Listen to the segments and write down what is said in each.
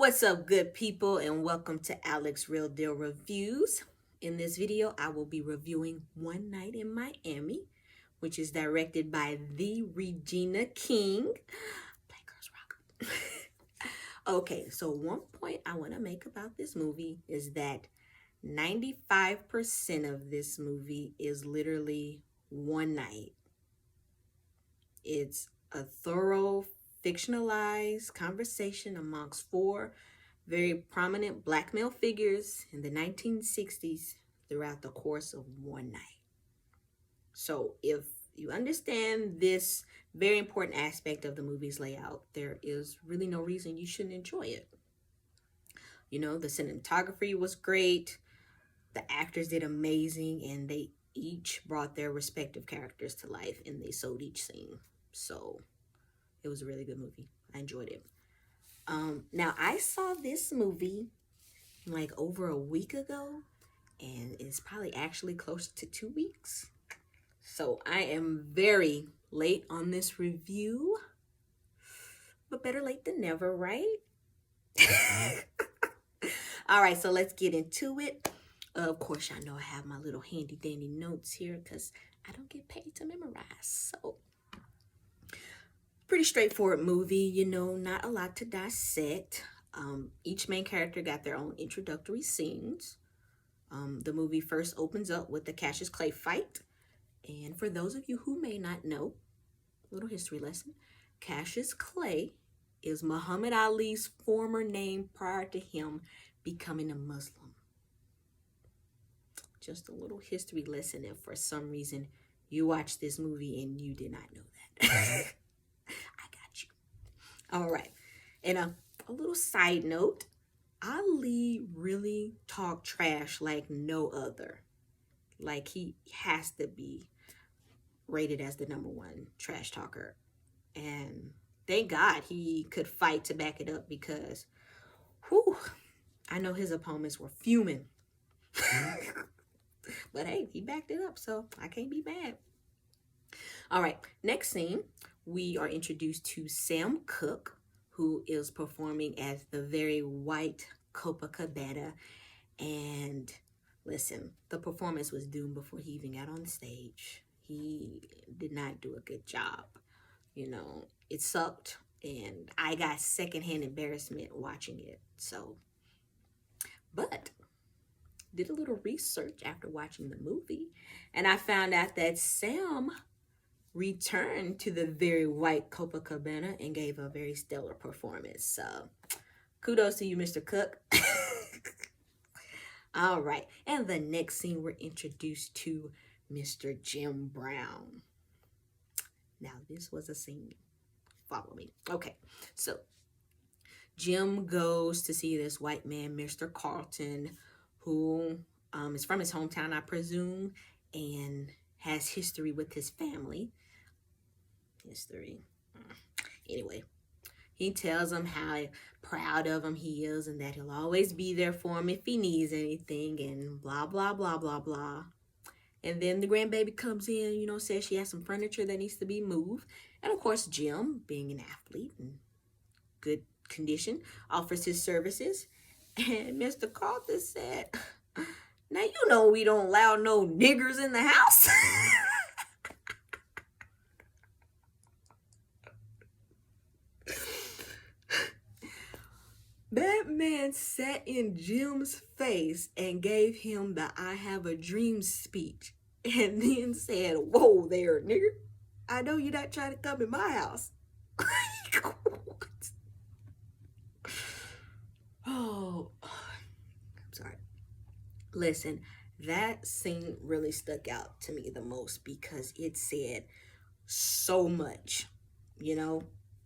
What's up, good people, and welcome to Alex Real Deal Reviews. In this video, I will be reviewing One Night in Miami, which is directed by the Regina King. Black Girls Rock. Okay, so one point I want to make about this movie is that 95% of this movie is literally one night. It's a thorough, fictionalized conversation amongst four very prominent black male figures in the 1960s throughout the course of one night. So, if you understand this very important aspect of the movie's layout, there is really no reason you shouldn't enjoy it. You know, the cinematography was great, the actors did amazing, and they each brought their respective characters to life and they sold each scene. So, it was a really good movie. I enjoyed it. Now I saw this movie like over a week ago, and it's probably actually close to 2 weeks. So I am very late on this review, but better late than never, right? All right, so let's get into it. Of course, y'all know I have my little handy dandy notes here because I don't get paid to memorize. So pretty straightforward movie, you know, not a lot to dissect. Each main character got their own introductory scenes. The movie first opens up with the Cassius Clay fight. And for those of you who may not know, little history lesson, Cassius Clay is Muhammad Ali's former name prior to him becoming a Muslim. Just a little history lesson if for some reason you watched this movie and you did not know that. I got you. All right. And a little side note, Ali really talked trash like no other. Like he has to be rated as the number one trash talker. And thank God he could fight to back it up because, whew, I know his opponents were fuming. But hey, he backed it up, so I can't be mad. All right, next scene, we are introduced to Sam Cooke, who is performing as the very white Copacabana. And listen, the performance was doomed before he even got on stage. He did not do a good job. You know, it sucked, and I got secondhand embarrassment watching it. So, but did a little research after watching the movie, and I found out that Sam returned to the very white Copacabana and gave a very stellar performance. So, kudos to you, Mr. Cooke. All right, and the next scene we're introduced to Mr. Jim Brown. Now, this was a scene. Follow me. Okay, so Jim goes to see this white man, Mr. Carlton, who is from his hometown, I presume, and has history with his family. History. Anyway, he tells him how proud of him he is and that he'll always be there for him if he needs anything and blah, blah, blah, blah, blah. And then the grandbaby comes in, you know, says she has some furniture that needs to be moved. And of course, Jim, being an athlete and good condition, offers his services. And Mr. Carlton said, now you know we don't allow no niggers in the house. That man sat in Jim's face and gave him the I have a dream speech and then said, whoa there, nigger. I know you're not trying to come in my house. Oh, I'm sorry. Listen, that scene really stuck out to me the most because it said so much, you know,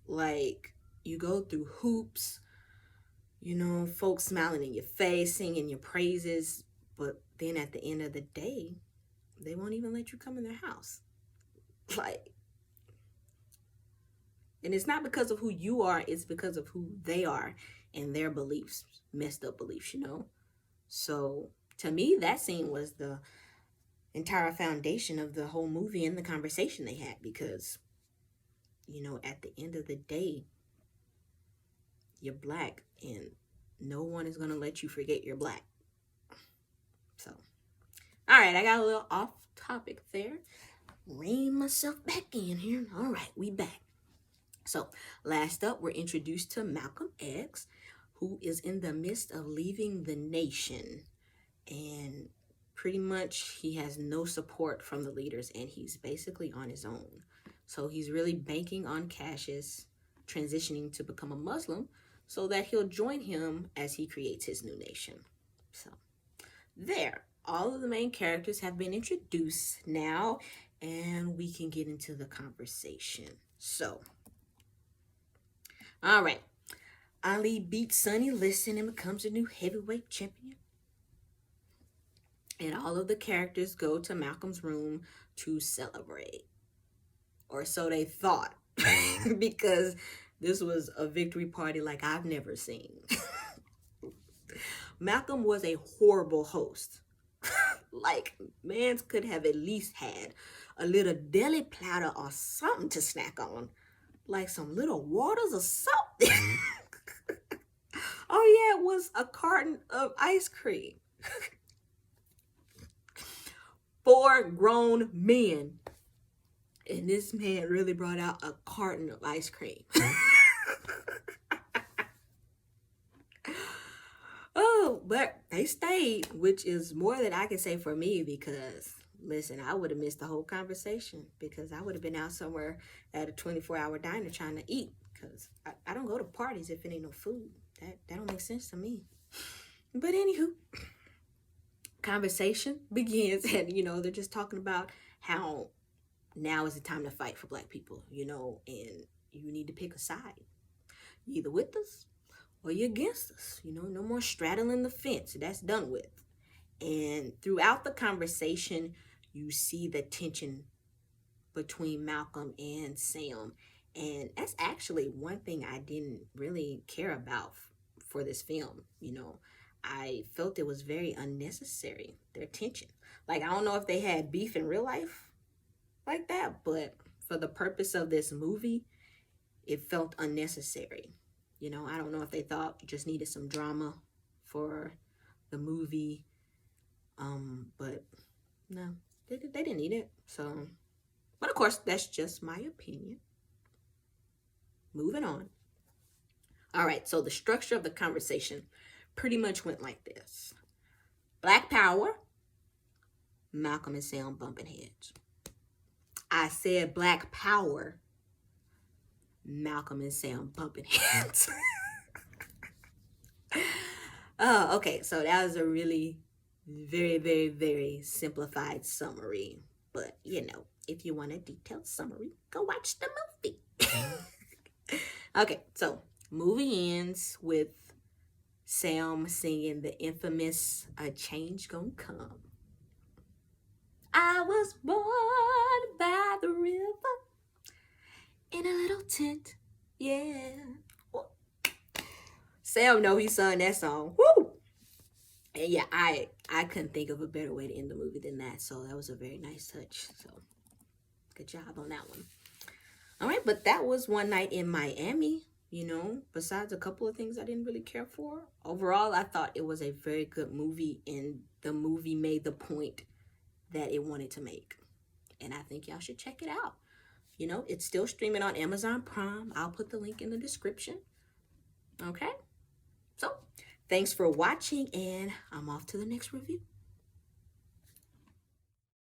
like you go through hoops, you know, folks smiling in your face, singing your praises, but then at the end of the day, they won't even let you come in their house. Like, and it's not because of who you are, it's because of who they are and their beliefs, messed up beliefs, you know. So to me, that scene was the entire foundation of the whole movie and the conversation they had because, you know, at the end of the day, you're black and no one is going to let you forget you're black. So, all right, I got a little off topic there. Rein myself back in here. All right, we back. So, last up, we're introduced to Malcolm X, who is in the midst of leaving the nation. And pretty much he has no support from the leaders, and he's basically on his own. So, he's really banking on Cassius transitioning to become a Muslim so that he'll join him as he creates his new nation. So, there. All of the main characters have been introduced now, and we can get into the conversation. So, all right. Ali beats Sonny Liston and becomes a new heavyweight champion. And all of the characters go to Malcolm's room to celebrate. Or so they thought. Because this was a victory party like I've never seen. Malcolm was a horrible host. Like, mans could have at least had a little deli platter or something to snack on. Like some little waters or something. Oh yeah, it was a carton of ice cream. 4 grown men. And this man really brought out a carton of ice cream. Oh, but they stayed, which is more than I can say for me because, listen, I would have missed the whole conversation because I would have been out somewhere at a 24-hour diner trying to eat because I don't go to parties if it ain't no food. That don't make sense to me. But anywho, conversation begins and, they're just talking about how now is the time to fight for black people, and you need to pick a side. You're either with us or you're against us. No more straddling the fence. That's done with. And throughout the conversation, you see the tension between Malcolm and Sam. And that's actually one thing I didn't really care about for this film. I felt it was very unnecessary, their tension. Like, I don't know if they had beef in real life like that, but for the purpose of this movie, it felt unnecessary. I don't know if they thought you just needed some drama for the movie, but no, they didn't need it. So, but of course, that's just my opinion. Moving on. All right, so the structure of the conversation pretty much went like this. Black Power, Malcolm and Sam bumping heads. I said Black Power, Malcolm and Sam bumping heads. Oh, okay, so that was a really very, very, very simplified summary. But, if you want a detailed summary, go watch the movie. Okay, so movie ends with Sam singing the infamous "A Change Gonna Come." I was born by the river in a little tent, yeah. Sam know he sung that song. Woo! And yeah, I couldn't think of a better way to end the movie than that. So that was a very nice touch. So good job on that one. All right, but that was One Night in Miami. Besides a couple of things I didn't really care for. Overall, I thought it was a very good movie, and the movie made the point that it wanted to make. And I think y'all should check it out. It's still streaming on Amazon Prime. I'll put the link in the description. Okay? So, thanks for watching, and I'm off to the next review.